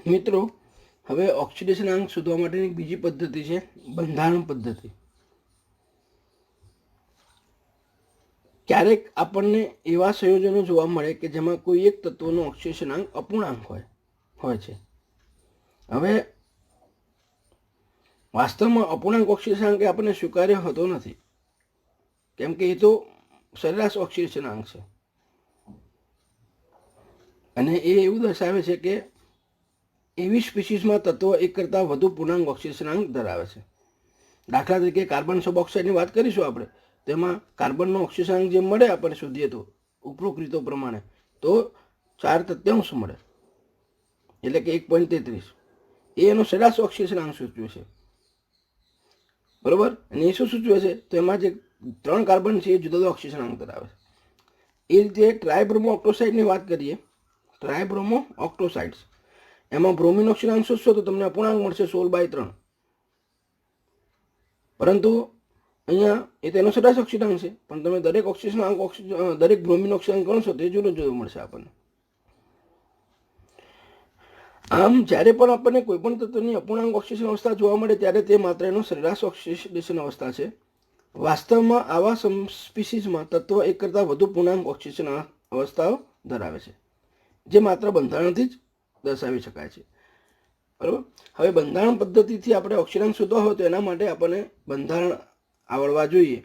મિત્રો, હવે ઓક્સિડેશન આંક શોધવા માટેની બીજી પદ્ધતિ છે બંધારણ પદ્ધતિ. ક્યારેક આપણને એવા સંયોજનો જોવા મળે કે જેમાં કોઈ એક તત્વનો ઓક્સિડેશન આંક અપૂર્ણાંક હોય છે. હવે વાસ્તવમાં અપૂર્ણાંક ઓક્સિડેશન આંક આપણને સ્વીકાર્ય હોતો નથી, કેમ કે એ તો સરેરાશ ઓક્સિડેશન આંક છે અને એ એવું દર્શાવે છે કે એવી સ્પીસીસમાં તત્વો એક કરતાં વધુ પૂર્ણાંક ઓક્સિડેશન આંક ધરાવે છે. દાખલા તરીકે કાર્બન સબઓક્સાઇડની વાત કરીશું આપણે, તેમાં કાર્બનનો ઓક્સિડેશન આંક જે મળે આપણે શોધીએ તો ઉપરોક્ત રીતો પ્રમાણે તો 4/3 મળે, એટલે કે 1.33. એ એનો સરેરાશ ઓક્સિડેશન આંક સૂચવે છે, બરોબર. અને એ શું સૂચવે છે? તો એમાં જે 3 કાર્બન છે એ જુદા જુદા ઓક્સિડેશન આંક ધરાવે છે. એ રીતે ટ્રાયબ્રોમો ઓક્ટોસાઇડની વાત કરીએ, ટ્રાયબ્રોમો ઓક્ટોસાઇડ્સ, એમાં બ્રોમિન ઓક્સિડેશન આંક શોધશો તો તમને અપૂર્ણાંક મળશે 16/3. પરંતુ અહીંયા એ તેનો સરેરાશ ઓક્સિડેશન છે, પણ તમે દરેક ઓક્સિડેશન આંક દરેક બ્રોમિન ઓક્સિડેશન ગણશો તો એ જુદો જુદો મળશે આપણને. આમ જ્યારે પણ આપણને કોઈ પણ તત્વની અપૂર્ણાંક ઓક્સિડેશન અવસ્થા જોવા મળે ત્યારે તે માત્ર એનો સરેરાશ ઓક્સિડેશન અવસ્થા છે. વાસ્તવમાં આવા સ્પીસીસમાં તત્વ એક કરતાં વધુ પૂર્ણાંક ઓક્સિડેશન અવસ્થાઓ ધરાવે છે, જે માત્ર બંધારણથી જ દર્શાવી શકાય છે, બરાબર. હવે બંધારણ પદ્ધતિથી આપણે ઓક્સિડેશન શોધવા હોય તો એના માટે આપણને બંધારણ આવડવા જોઈએ.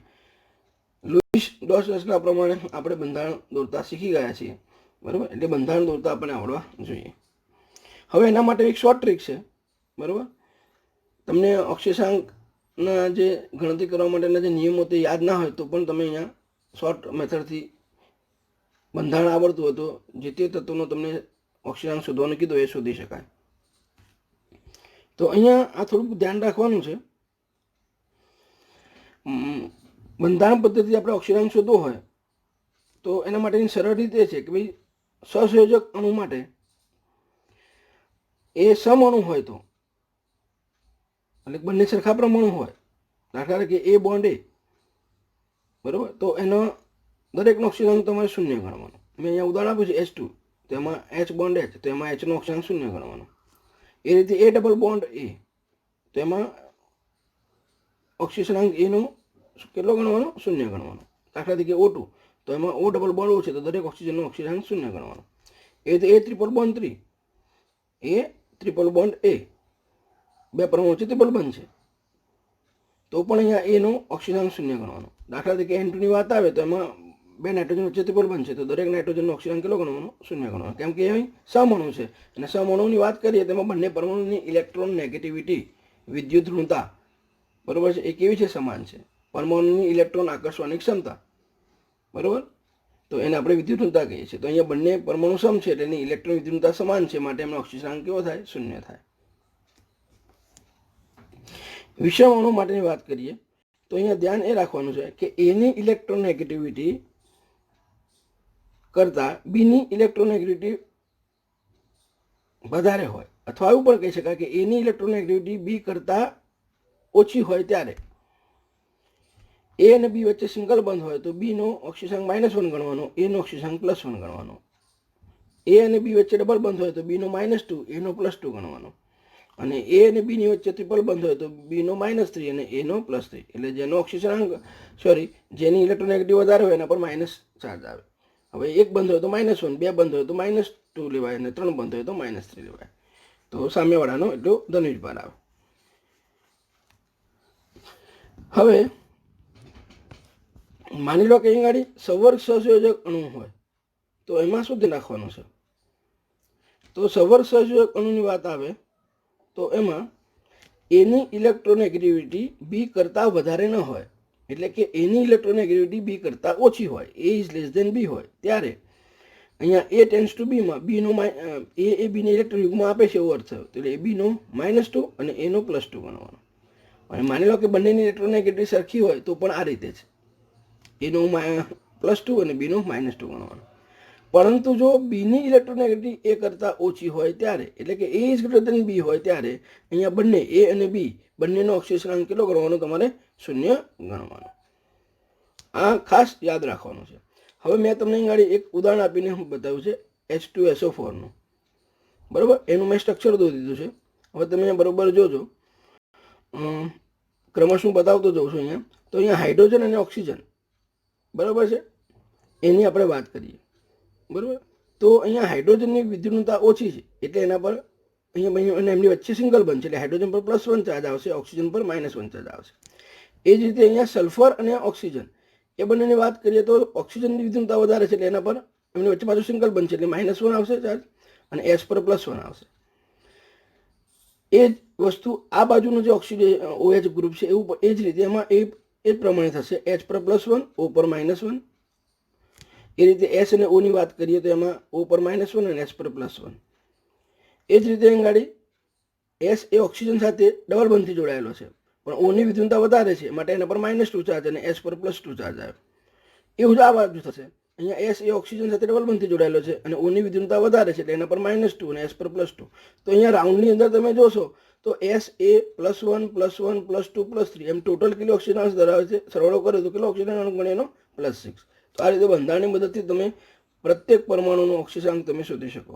લુઈસ ડોસના પ્રમાણે આપણે બંધારણ દોરતા શીખી ગયા છીએ, બરાબર. એટલે બંધારણ દોરતા આપણને આવડવા જોઈએ. હવે એના માટે એક શોર્ટ ટ્રીક છે, બરાબર. તમને ઓક્સિડેશનના જે ગણતરી કરવા માટેના જે નિયમો તે યાદ ના હોય તો પણ તમે અહીંયા શોર્ટ મેથડથી બંધારણ આવડતું હોય તો જે તે તત્વનો તમને ઓક્સિડેશન શોધવાનું કીધું એ શોધી શકાય. તો અહીંયા આ થોડુંક ધ્યાન રાખવાનું છે. બંધારણ પદ્ધતિ આપણે ઓક્સિડેશન શોધવો હોય તો એના માટેની સરળ રીત એ છે કે ભાઈ સહસંયોજક અણુ માટે એ સમઅણુ હોય તો, એટલે બંને સરખા પ્રમાણુ હોય, દાખલા તરીકે એ બોન્ડ એ, બરાબર, તો એનો દરેકનો ઓક્સિજન તમારે 0 ગણવાનો. મેં અહીંયા ઉદાહરણ આપ્યું છે H2, તેમાં H બોન્ડ H, તો એમાં Hનો ઓક્સિજન 0 ગણવાનો. એ રીતે એ ડબલ બોન્ડ એ, તો એમાં ઓક્સિજન એનો કેટલો ગણવાનો? 0 ગણવાનો. દાખલા તરીકે O2, તો એમાં O ડબલ બોન્ડ O છે તો દરેક ઓક્સિજનનો ઓક્સિજન 0 ગણવાનો. એ રીતે એ ટ્રિપલ બોન્ડ 3, એ ટ્રિપલ બોન્ડ એ, બે પરમાણુ છે ટ્રિપલ બંધ છે તો પણ અહીંયા એનો ઓક્સિજન 0 ગણવાનો. દાખલા તરીકે N2ની વાત આવે તો એમાં બે નાઇટ્રોજન વચ્ચે ટ્રિપલ બંધ છે તો દરેક નાઇટ્રોજનનો ઓક્સિજન કેટલો ગણવાનો? 0 ગણવાનો, કેમ કે એ સમઅણુ છે. અને સમઅણુની વાત કરીએ તેમાં બંને પરમાણુની ઇલેક્ટ્રોન નેગેટિવિટી, વિદ્યુત ઋણતા, બરોબર છે, એ કેવી છે? સમાન છે. પરમાણુની ઇલેક્ટ્રોન આકર્ષવાની ક્ષમતા, બરોબર, તો એને આપણે વિદ્યુત ઋણતા કહીએ છીએ. તો અહીંયા બંને પરમાણુ સમ છે એટલે એની ઇલેક્ટ્રોન વિદ્યુત ઋણતા સમાન છે, માટે એમનો ઓક્સિજન કેવો થાય? 0 થાય. વિષમ અણુ માટેની વાત કરીએ તો અહીંયા ધ્યાન એ રાખવાનું છે કે એની ઇલેક્ટ્રોન નેગેટિવિટી કરતાં બીની ઇલેક્ટ્રોન નેગેટિવિટી વધારે હોય, અથવા એવું પણ કહી શકાય કે એની ઇલેક્ટ્રોન નેગેટિવિટી બી કરતાં ઓછી હોય ત્યારે એ અને બી વચ્ચે સિંગલ બંધ હોય તો બીનો ઓક્સિજન -1 ગણવાનો, એનો ઓક્સિજન +1 ગણવાનો. એ અને બી વચ્ચે ડબલ બંધ હોય તો બીનો -2, એનો +2 ગણવાનો. અને એ અને બીની વચ્ચે ટ્રિપલ બંધ હોય તો બીનો -3 અને એનો +3. એટલે જેનો ઓક્સિજન જેની ઇલેક્ટ્રોનેગેટિવ વધારે હોય એના પર માઇનસ ચાર્જ આવે. હવે એક બંધ હોય તો -1, બે બંધ હોય તો -2 લેવાય અને 3 બંધ હોય તો -3 લેવાય. તો સામેવાળાનો એટલો ધનુષ ભાર આવે. હવે માની લો કે અહીં ગાડી સવર્ગ સહસંયોજક અણુ હોય તો એમાં શું ધ્યાન રાખવાનું છે? તો સવર્ગ સહસંયોજક અણુની વાત આવે તો એમાં એની ઇલેક્ટ્રોનેગેટિવિટી બી કરતાં વધારે ન હોય, એટલે કે એની ઇલેક્ટ્રોનેગેટિવિટી બી કરતાં ઓછી હોય, એ ઇઝ લેસ ધેન બી હોય, ત્યારે અહીંયા એ tends to બીમાં Bino A બીને electron યુગમાં આપે છે એવો અર્થ થયો. એટલે એ બીનો -2 અને એનો +2 ગણવાનો. અને માની લો કે બંનેની ઇલેક્ટ્રોનેગેટિવિટી સરખી હોય તો પણ આ રીતે છે, એનો +2 અને બીનો -2 ગણવાનો. પરંતુ જો બીની ઇલેક્ટ્રોનેગેટિવિટી એ કરતાં ઓછી હોય ત્યારે, એટલે કે એ ઇઝ ગ્રેટર ધેન બી હોય ત્યારે અહીંયા બંને એ અને બી બંનેનો ઓક્સિજન કેટલો ગણવાનો? તમારે 0 ગણવાનો. આ ખાસ યાદ રાખવાનું છે. હવે મેં તમને અહીં એક ઉદાહરણ આપીને હું બતાવ્યું છે H2SO4નું. બરાબર. એનું મેં સ્ટ્રક્ચર દોરી દીધું છે. હવે તમે બરાબર જોજો, ક્રમશ હું બતાવતો જાઉં છું અહીંયા. તો અહીંયા હાઇડ્રોજન અને ઓક્સિજન બરાબર છે, એની આપણે વાત કરીએ. બરાબર. તો અહીંયા હાઇડ્રોજનની વિદ્યુતતા ઓછી છે એટલે એના પર અહીંયા એમની વચ્ચે સિંગલ બંધ છે એટલે હાઇડ્રોજન પર +1 ચાર્જ આવશે, ઓક્સિજન પર -1 ચાર્જ આવશે. એ જ રીતે અહીંયા સલ્ફર અને ઓક્સિજન એ બંનેની વાત કરીએ તો ઓક્સિજનની વિદ્યુતતા વધારે છે એટલે એના પર એમની વચ્ચે પાછું સિંગલ બંધ છે એટલે -1 આવશે ચાર્જ અને એચ પર +1 આવશે. એ જ વસ્તુ આ બાજુનું જે ઓક્સિજન OH ગ્રુપ છે એવું એ જ રીતે એમાં એ પ્રમાણે થશે, એચ પર +1, O પર -1. એ રીતે એસ અને ઓની વાત કરીએ તો એમાં O પર -1 અને એચ પર +1. એ જ રીતે અહીં ગાડી એસ એ ઓક્સિજન સાથે ડબલ બંધથી જોડાયેલો છે પણ ઓની વિદ્યુતતા વધારે છે માટે એના પર -2 ચાર્જ અને એચ પર +2 ચાર્જ આવ્યો. એવું જ આ બાજુ થશે. અહીંયા એસ એ ઓક્સિજન સાથે ડબલ બંધથી જોડાયેલો છે અને ઓની વિદ્યુતતા વધારે છે એટલે એના પર -2 અને એચ પર +2. તો અહીંયા રાઉન્ડની અંદર તમે જોશો તો એસ એ +1 +1 +2 +3 એમ ટોટલ કેટલો ઓક્સિજન અણુ ધરાવે છે. સરવાળો કરો તો કેટલો ઓક્સિજન અણુ મળે એનો +6. તો આ રીતે બંધારણની મદદથી તમે પ્રત્યેક પરમાણુનો ઓક્સિજન તમે શોધી શકો.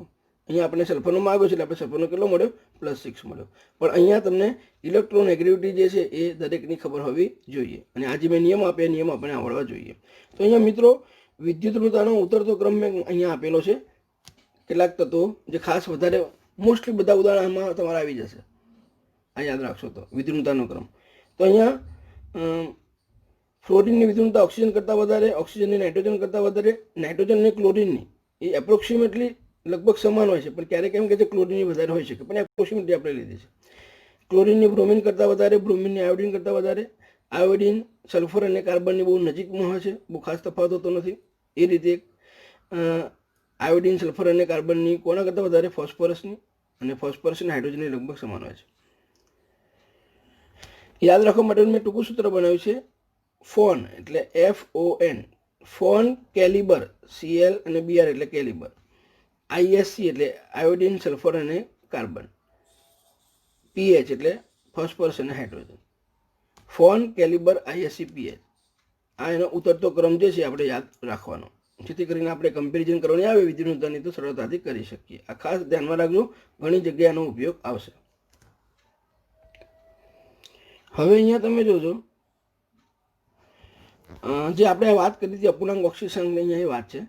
અહીંયા આપણે સલ્ફરનો માગ્યો છે એટલે આપણે સલ્ફરનો કેટલો મળ્યો +6 મળ્યો. પણ અહીંયા તમને ઇલેક્ટ્રોનેગેટિવિટી જે છે એ દરેકની ખબર હોવી જોઈએ અને આ જે મેં નિયમ આપ્યા નિયમ આપણે આવડવા જોઈએ. તો અહીંયા મિત્રો વિદ્યુતઋણતાનો ઉતરતો ક્રમ મેં અહીંયા આપેલો છે. કેટલાક તત્વો જે ખાસ વધારે મોસ્ટલી બધા ઉદાહરણમાં તમારે આવી જશે, આ યાદ રાખશો તો વિદ્યુતઋણતાનો ક્રમ. તો અહીંયા ફ્લોરિનની વિદ્યુતતા ઓક્સિજન કરતાં વધારે, ઓક્સિજનની નાઇટ્રોજન કરતાં વધારે, નાઇટ્રોજન અને ક્લોરિનની એ એપ્રોક્સિમેટલી લગભગ સમાન હોય છે પણ ક્યારેક એમ કે છે ક્લોરિનની વધારે હોઈ શકે પણ એપ્રોક્સિમેટલી આપણે લીધી છે. ક્લોરિનની બ્રોમિન કરતાં વધારે, બ્રોમિનની આયોડિન કરતાં વધારે, આયોડિન સલ્ફર અને કાર્બનની બહુ નજીકમાં હોય છે, બહુ ખાસ તફાવત હોતો નથી. એ રીતે આયોડિન સલ્ફર અને કાર્બનની કોના કરતાં વધારે, ફોસ્ફરસની, અને ફોસ્ફરસ અને હાઇડ્રોજનની લગભગ સમાન હોય છે. યાદ રાખવા માટે મેં ટૂંકું સૂત્ર બનાવ્યું છે ફોન એટલે FON, ફોન કેલિબર Cl અને Br એટલે કેલિબર, ISC એટલે આયોડિન સલ્ફર અને કાર્બન, PH એટલે ફોસ્ફરસ અને hydrogen. Phone calibre ISC PH આ એનો ઉતરતો ક્રમ જે છે આપણે યાદ રાખવાનો, જેથી કરીને આપણે કમ્પેરિઝન કરવાની આવે વિદ્યુતઋણતાની તો સરળતાથી કરી શકીએ. આ ખાસ ધ્યાનમાં રાખજો, ઘણી જગ્યાનો ઉપયોગ આવશે. હવે અહીંયા તમે જોજો જે આપણે વાત કરી હતી અપૂર્ણાંક ઓક્સિજનની અહીંયા એ વાત છે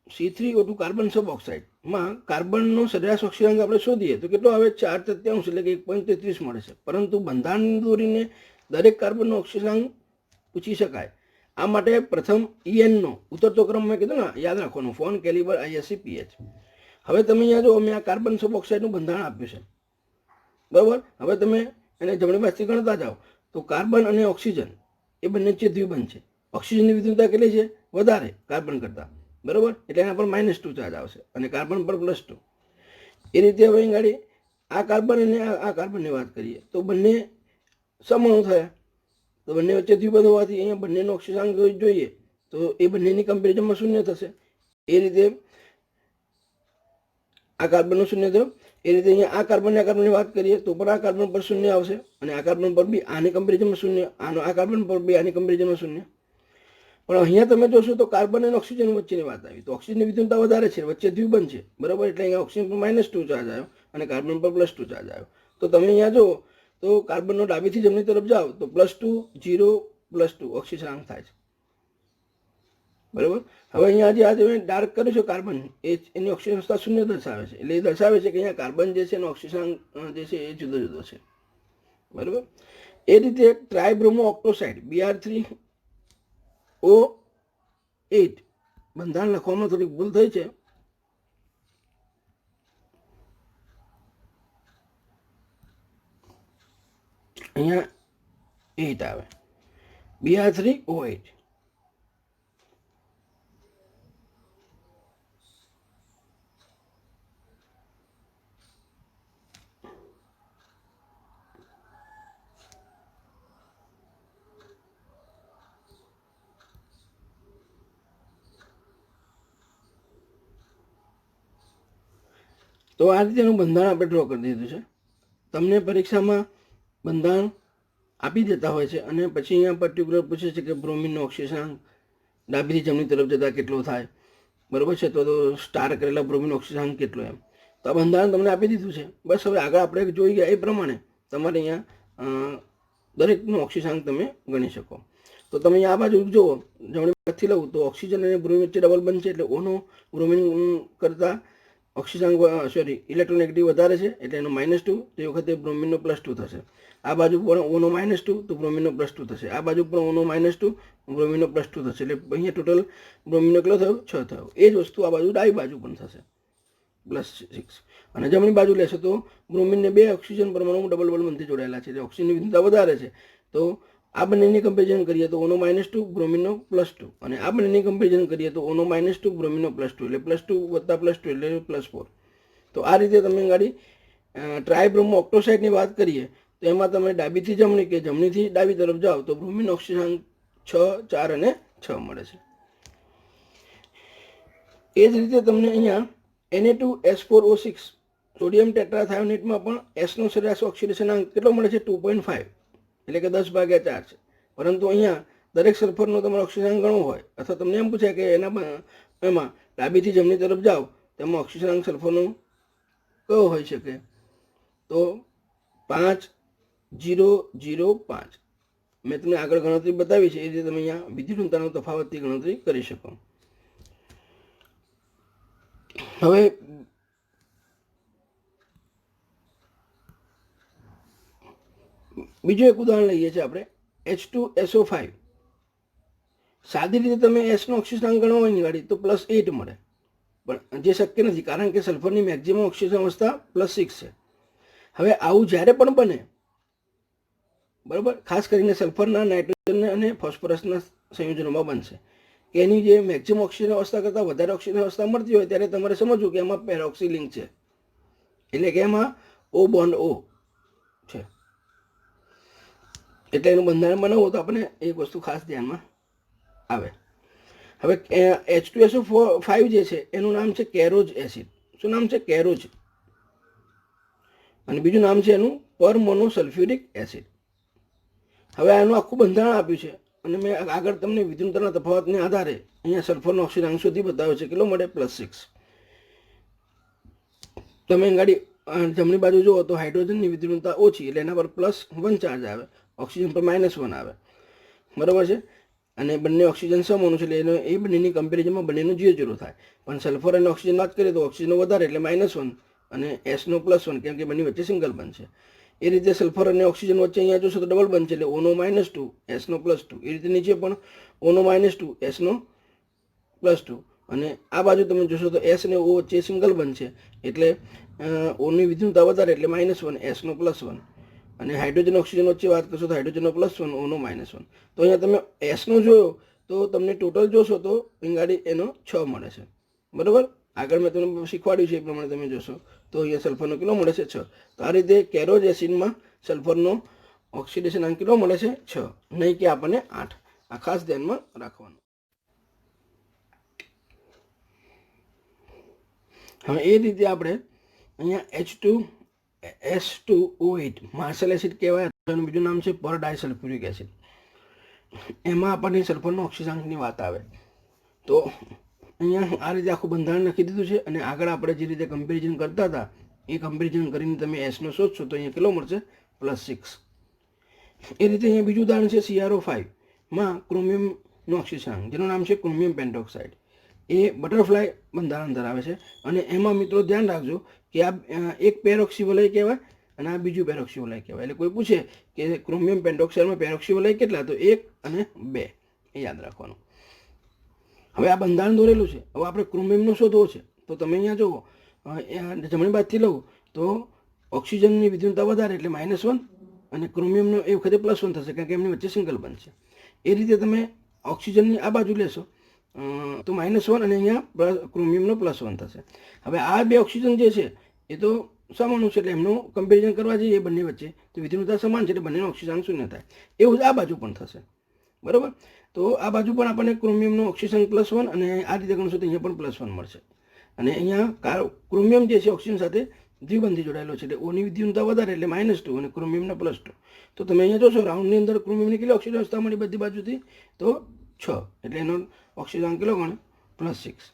C3O2 કાર્બન સબ ઓક્સાઇડમાં કાર્બનનો સરેરાશ ઓક્સિજન આપણે શોધીએ તો કેટલો આવે 4/3 એટલે કે 1.33 મળે છે. પરંતુ બંધારણ દોરીને દરેક કાર્બનનો ઓક્સિજન પૂછી શકાય. આ માટે પ્રથમ ENનો ઉતરતો ક્રમ મેં કીધું ને યાદ રાખવાનો, ફોન કેલિબર ISC PH. હવે તમે અહીંયા જો મેં આ કાર્બન સબ ઓક્સાઇડનું બંધારણ આપ્યું છે બરાબર. હવે તમે એને જમણી બાજુથી ગણતા જાઓ તો કાર્બન અને ઓક્સિજન એ બંને દ્વિબંધ છે. ઓક્સિજનની વિદ્યુતતા કેટલી છે? વધારે કાર્બન કરતાં બરાબર, એટલે એના પર -2 ચાર્જ આવશે અને કાર્બન પર +2. એ રીતે હવે અહીં ગાડી આ કાર્બન અને આ કાર્બનની વાત કરીએ તો બંને સમઅણુ થયા, તો બંને વચ્ચે દ્વિબંધ હોવાથી અહીંયા બંનેનો ઓક્સિજન જોઈએ તો એ બંનેની કમ્પેરિઝનમાં 0 થશે. એ રીતે આ કાર્બનનો 0 થયો. એ રીતે અહીંયા આ કાર્બનની વાત કરીએ તો પણ આ કાર્બન પર 0 આવશે અને આ કાર્બન પર બી આની કમ્પેરિઝનમાં 0, આ કાર્બન પર બી આની કમ્પેરિઝનમાં 0. પણ અહીંયા તમે જોશો તો કાર્બન અને ઓક્સિજન વચ્ચેની વાત આવી તો ઓક્સિજનની વિદ્યુતતા વધારે છે, વચ્ચે દ્વિબંધ છે બરાબર, એટલે અહીંયા ઓક્સિજન પર -2 ચાર્જ આવ્યો અને કાર્બન પર +2 ચાર્જ આવ્યો. તો તમે અહીંયા જુઓ તો કાર્બનનો ડાબીથી જમણી તરફ જાઓ તો +2 0 +2 ઓક્સિજન થાય છે બરાબર. હવે અહીંયા આજે મેં ડાર્ક કર્યું છે કાર્બન એની ઓક્સિજન 0 દર્શાવે છે, એટલે એ દર્શાવે છે કે અહીંયા કાર્બન જે છે એનો ઓક્સિજન જે છે એ જુદો જુદો છે બરાબર. એ રીતે ટ્રાયબ્રોમો ઓક્ટોસાઇડ Br3O8 બંધારણ લખવામાં થોડીક ભૂલ થઈ છે. અહીંયા 8 આવે Br3O8. તો આ રીતે એનું બંધારણ આપણે ડ્રો કરી દીધું છે. તમને પરીક્ષામાં બંધારણ આપી દેતા હોય છે અને પછી અહીંયા પર્ટિક્યુલર પૂછે છે કે બ્રોમિનનો ઓક્સિજન ડાબીથી જમણી તરફ જતાં કેટલો થાય, બરાબર છે. તો સ્ટાર કરેલા બ્રોમિન ઓક્સિજન કેટલો એમ. તો આ બંધારણ તમને આપી દીધું છે. બસ હવે આગળ આપણે જોઈ ગયા એ પ્રમાણે તમારે અહીંયા દરેકનું ઓક્સિજન તમે ગણી શકો. તો તમે અહીંયા આ બાજુ જુઓ, જમણી બાજુથી લઉં તો ઓક્સિજન અને બ્રોમિન વચ્ચે ડબલ બનશે, એટલે ઓનો બ્રોમિન કરતાં ઓક્સિજન ઇલેક્ટ્રોનેગેટિવ વધારે છે, એટલે એનો -2. તે વખતે બ્રોમિનનો +2 થશે. આ બાજુ પણ ઓનો -2 તો બ્રોમિનનો +2 થશે. આ બાજુ પણ ઓનો -2 બ્રોમિનનો +2 થશે. એટલે અહીંયા ટોટલ બ્રોમિનનો કેટલો થયો? 6 થયો. એ જ વસ્તુ આ બાજુ ડાબી બાજુ પણ થશે, +6. અને જમણી બાજુ લેશો તો બ્રોમિનને 2 ઓક્સિજન પરમાણુ ડબલ બનથી જોડાયેલા છે, એટલે ઓક્સિજનની વિદ્યુતતા વધારે છે. તો આ બંનેની કમ્પેરિઝન કરીએ તો ઓનો -2 બ્રોમિનનો +2, અને આ બંનેની કમ્પેરિઝન કરીએ તો ઓનો -2 બ્રોમિનનો +2, એટલે +2 વત્તા +2 એટલે +4. તો આ રીતે તમે ગાડી ટ્રાયબ્રોમો ઓક્ટોસાઇડની વાત કરીએ તો એમાં તમે ડાબીથી જમણી કે જમણીથી ડાબી તરફ જાઓ તો બ્રોમિન ઓક્સિજન 6, 4 અને 6 મળે છે. એ જ રીતે તમને અહીંયા Na2S4O6 સોડિયમ ટેટ્રાથાયોનેટમાં પણ એસનો સરેરાશ ઓક્સિડેશન અંક કેટલો મળે છે? 2.5, એટલે કે 10/4 છે. પરંતુ અહીંયા દરેક સલ્ફરનો તમારો ઓક્સિજન ગણવો હોય અથવા તમને એમ પૂછે કે એમાં ડાબીથી જમણી તરફ જાઓ તેમાં ઓક્સિજન અંક સલ્ફરનો કયો હોઈ શકે? તો 5.005. મેં તમને આગળ ગણતરી બતાવી છે એ રીતે તમે અહીંયા વિદ્યુતતાનો તફાવતથી ગણતરી કરી શકો. હવે બીજું એક ઉદાહરણ લઈએ છીએ આપણે, H2SO5. સાદી રીતે તમે એસનો ઓક્સિજન ગણવાની ગાડી તો +8 મળે, પણ જે શક્ય નથી, કારણ કે સલ્ફરની મેક્સિમમ ઓક્સિજન અવસ્થા +6 છે. હવે આવું જ્યારે પણ બને, બરાબર, ખાસ કરીને સલ્ફરના નાઇટ્રોજન અને ફોસ્ફરસના સંયોજનોમાં બનશે કે એની જે મેક્સિમમ ઓક્સિજન અવસ્થા કરતાં વધારે ઓક્સિજન અવસ્થા મળતી હોય ત્યારે તમારે સમજવું કે એમાં પેરોક્સી લિંક છે, એટલે કે એમાં O બોન્ડ O છે. એટલે એનું બંધારણ બનાવવું તો આપણે એક વસ્તુ ખાસ ધ્યાનમાં આવે. હવે H2SO5 જે છે એનું નામ છે કેરોજ એસિડ. શું નામ છે? કેરોજ. અને બીજું નામ છે એનું પરમોનોસલ્ફ્યુરિક એસિડ. હવે આનું આખું બંધારણ આપ્યું છે અને મેં આગળ તમને વિદ્યુતતાના તફાવતને આધારે અહીંયા સલ્ફરનો ઓક્સિજન સુધી બતાવ્યો છે. કેટલો મળે? +6. તમે ગાડી જમણી બાજુ જુઓ તો હાઇડ્રોજનની વિદ્યુતતા ઓછી, એટલે એના પર +1 ચાર્જ આવે, ઓક્સિજન પર -1 આવે, બરાબર છે. અને બંને ઓક્સિજન સમોનું છે, એટલે એ બંનેની કમ્પેરિઝનમાં બંનેનું 0-0 થાય. પણ સલ્ફર અને ઓક્સિજન વાત કરીએ તો ઓક્સિજનનો વધારે એટલે -1 અને એસનો +1, કેમ કે બંને વચ્ચે સિંગલ બનશે. એ રીતે સલ્ફર અને ઓક્સિજન વચ્ચે અહીંયા જોશો તો ડબલ બનશે, એટલે ઓનો -2 એસનો +2. એ રીતે નીચે પણ ઓનો -2 એસનો +2. અને આ બાજુ તમે જોશો તો એસ અને ઓ વચ્ચે સિંગલ બનશે, એટલે ઓની વિદ્યુતતા વધારે એટલે -1 એસનો +1. અને હાઇડ્રોજન ઓક્સિજન વચ્ચે વાત કરશો તો હાઇડ્રોજનનો +1 ઓનો -1. તો અહીંયા તમે એસનો જોયો તો તમને ટોટલ જોશો તો ગાડી એનો 6 મળે છે, બરાબર. આગળ મેં તમને શીખવાડ્યું છે એ પ્રમાણે તમે જોશો તો અહીંયા સલ્ફરનો કેટલો મળે છે? 6. તો આ રીતે કેરોજ એસિડમાં સલ્ફરનો ઓક્સિડેશન અંક કેટલો મળે છે? 6, નહીં કે આપણને 8. આ ખાસ ધ્યાનમાં રાખવાનું. હવે એ રીતે આપણે અહીંયા H2S2O8 માર્શલ એસિડ કહેવાય, એનું બીજું નામ છે પરડાયસલ્ફ્યુરિક એસિડ. એમાં આપણને સલ્ફરનો ઓક્સિજનની વાત આવે તો અહીંયા આ રીતે આખું બંધારણ લખી દીધું છે. અને આગળ આપણે જે રીતે કમ્પેરિઝન કરતા હતા એ કમ્પેરિઝન કરીને તમે એસનો શોધશો તો અહીંયા કેટલો મળશે? +6. એ રીતે અહીંયા બીજું ઉદાહરણ છે CrO5માં ક્રોમિયમનો ઓક્સિજન, જેનું નામ છે ક્રોમિયમ પેન્ટોક્સાઇડ. એ બટરફ્લાય બંધારણ ધરાવે છે. અને એમાં મિત્રો ધ્યાન રાખજો કે આ એક પેરોક્સીવલય કહેવાય અને આ બીજું પેરોક્સીવલય કહેવાય. એટલે કોઈ પૂછે કે ક્રોમિયમ પેન્ટોક્સાઇડમાં પેરોક્સીવલય કેટલા, તો 1 અને 2, એ યાદ રાખવાનું. હવે આ બંધારણ દોરેલું છે. હવે આપણે ક્રોમિયમનો શોધવો છે તો તમે અહીંયા જુઓ, જમણી બાજુથી લઉં તો ઓક્સિજનની વિદ્યુતતા વધારે એટલે -1 અને ક્રોમિયમનો એ વખતે +1 થશે, કારણ કે એમની વચ્ચે સિંગલ બનશે. એ રીતે તમે ઓક્સિજનની આ બાજુ લેશો તો -1 અને અહીંયા ક્રોમિયમનો +1 થશે. હવે આ બે ઓક્સિજન જે છે એ તો સમાન છે, એટલે એમનું કમ્પેરિઝન કરવા જઈએ બંને વચ્ચે તો વિદ્યુતતા સમાન છે, એટલે બંનેનો ઓક્સિજન 0 થાય. એવું જ આ બાજુ પણ થશે, બરાબર. તો આ બાજુ પણ આપણને ક્રોમિયમનો ઓક્સિજન +1 અને આ રીતે ગણશો તો અહીંયા પણ +1 મળશે. અને અહીંયા ક્રોમિયમ જે છે ઓક્સિજન સાથે દ્વિબંધી જોડાયેલો છે, એટલે ઓની વિદ્યુતતા વધારે એટલે -2 અને ક્રોમિયમના +2. તો તમે અહીંયા જોશો રાઉન્ડની અંદર ક્રોમિયમની કેટલી ઓક્સિજન અવસ્થા મળી બધી બાજુથી? તો 6, એટલે એનો ઓક્સિજન કેટલો ગણે? +6.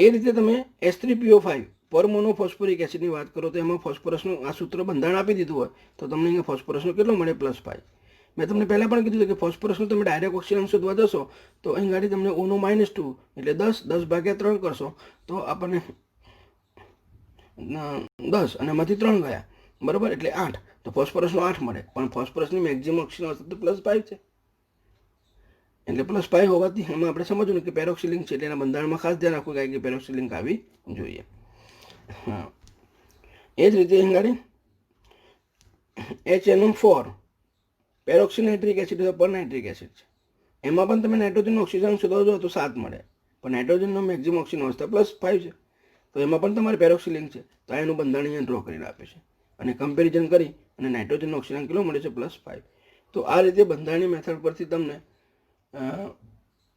એ રીતે તમે H3PO5 પર મોનોફોસ્ફોરિક એસિડની વાત કરો તો એમાં ફોસ્ફરસનું આ સૂત્ર બંધારણ આપી દીધું હોય તો તમને અહીંયા ફોસ્ફરસનો કેટલો મળે +5. મેં તમને પહેલાં પણ કીધું હતું કે ફોસ્ફરસનું તમે ડાયરેક્ટ ઓક્સિજન શોધવા જશો તો અહીં ગાડી તમને O નો -2 એટલે 10/3 કરશો તો આપણને 10 અને એમાંથી 3 ગયા, બરાબર, એટલે 8. તો ફોસ્ફરસનો 8 મળે, પણ ફોસ્ફરસની મેક્સિમમ ઓક્સિજન અવસ્થા તો +5 છે, એટલે +5 હોવાથી એમાં આપણે સમજવું ને કે પેરોક્સિલિંગ છે એટલે એના બંધારણમાં ખાસ ધ્યાન રાખવું કે પેરોક્સિલિંગ આવી જોઈએ. હા, એ જ રીતે અહીં ગાડી HNO4 પેરોક્સીનાઇટ્રિક એસિડ અથવા પરનાઇટ્રિક એસિડ છે, એમાં પણ તમે નાઇટ્રોજનનો ઓક્સિજન શોધવા જાઓ તો 7 મળે, પણ નાઇટ્રોજનનો મેક્સિમમ ઓક્સિજન અવસ્થા +5 છે, તો એમાં પણ તમારે પેરોક્સિલિંગ છે, તો એનું બંધારણ અહીંયા ડ્રો કરીને આપે છે અને કમ્પેરિઝન કરી અને નાઇટ્રોજનનો ઓક્સિજન કેટલો મળે છે +5. તો આ રીતે બંધારણની મેથડ પરથી તમને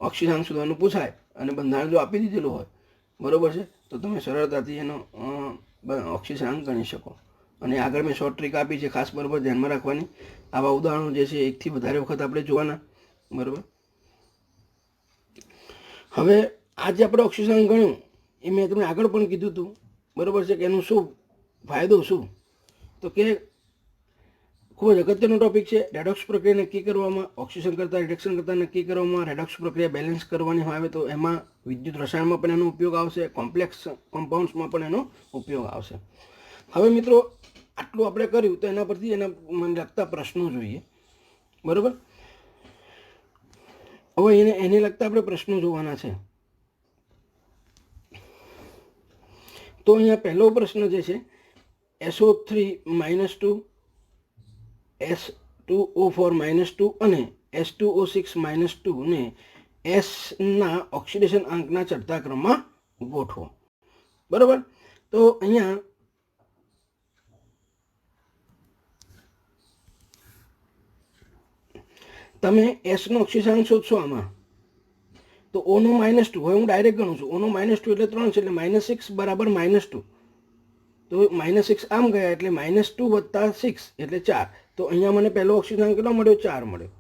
ઓક્સિજન શોધવાનું પૂછાય અને બંધારણ જો આપી દીધેલું હોય, બરાબર છે, તો તમે સરળતાથી એનો ઓક્સિજન ગણી શકો. અને આગળ મેં શોર્ટ ટ્રીક આપી છે, ખાસ બરાબર ધ્યાનમાં રાખવાની. આવા ઉદાહરણો જે છે એકથી વધારે વખત આપણે જોવાના, બરાબર. હવે આ જે આપણે ઓક્સિજન ગણ્યું એ મેં તમને આગળ પણ કીધું હતું, બરાબર છે, કે એનું શું ફાયદો શું, તો કે ખૂબ જ અગત્યનો ટોપિક છે. રેડોક્સ પ્રક્રિયા નક્કી કરવામાં, ઓક્સિજન કરતાં રિડક્શન કરતાં નક્કી કરવામાં, રેડોક્સ પ્રક્રિયા બેલેન્સ કરવાની આવે તો એમાં વિદ્યુત રસાયણમાં પણ એનો ઉપયોગ આવશે, કોમ્પ્લેક્સ કમ્પાઉન્ડ્સમાં પણ એનો ઉપયોગ આવશે. હવે મિત્રો આટલું આપણે કર્યું તો એના પરથી એના મને લગતા પ્રશ્નો જોઈએ, બરાબર. હવે એને લગતા આપણે પ્રશ્નો જોવાના છે. તો અહીંયા પહેલો પ્રશ્ન જે છે SO3 -2 H2O4 -2 અને H2O6 -2 ને Sના ઓક્સિડેશન આંકના ચડતા ક્રમમાં ગોઠવો, બરાબર. તો અહીંયા તમે Sનો ઓક્સિજન શોધશો આમાં તો O નો -2, હવે હું ડાયરેક્ટ ગણું છું, O નો -2 એટલે 3 છે, એટલે -6 બરાબર -2, તો -6 આમ ગયા એટલે -2 + 6 એટલે 4. તો અહીંયા મને પહેલો ઓક્સિજન કેટલો મળ્યો? 4 મળ્યો.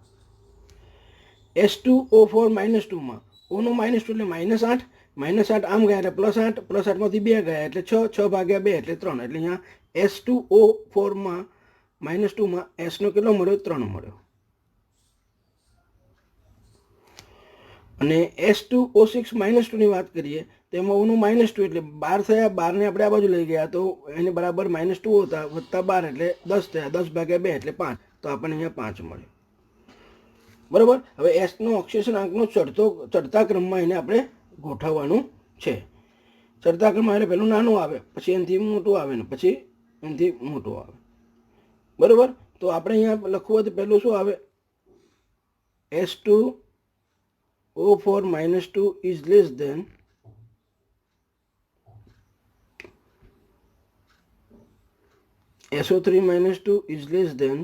H2O4 -2માં O નો -2 એટલે -8, -8 આમ ગયા એટલે +8, +8માંથી 2 ગયા એટલે 6, 6/2 એટલે 3, એટલે અહીંયા H2O4માં -2માં Sનો કેટલો મળ્યો? 3 મળ્યો. અને H2O6 -2ની વાત કરીએ તો એમાં O નો -2 એટલે 12 થયા, 12ને આપણે આ બાજુ લઈ ગયા તો એને બરાબર -2 હતા, +12 એટલે 10 થયા, 10/2 એટલે 5, તો આપણને અહીંયા 5 મળ્યો, બરાબર. હવે Sનો ઓક્સિજન આંકનો ચડતા ક્રમમાં એને આપણે ગોઠવવાનું છે. ચડતા ક્રમમાં એટલે પહેલું નાનું આવે, પછી એનાથી મોટું આવે ને પછી એનાથી મોટું આવે, બરાબર. તો આપણે અહીંયા લખવું હોય તો પહેલું શું આવે? H2O4 -2 is less than SO3 -2 is less than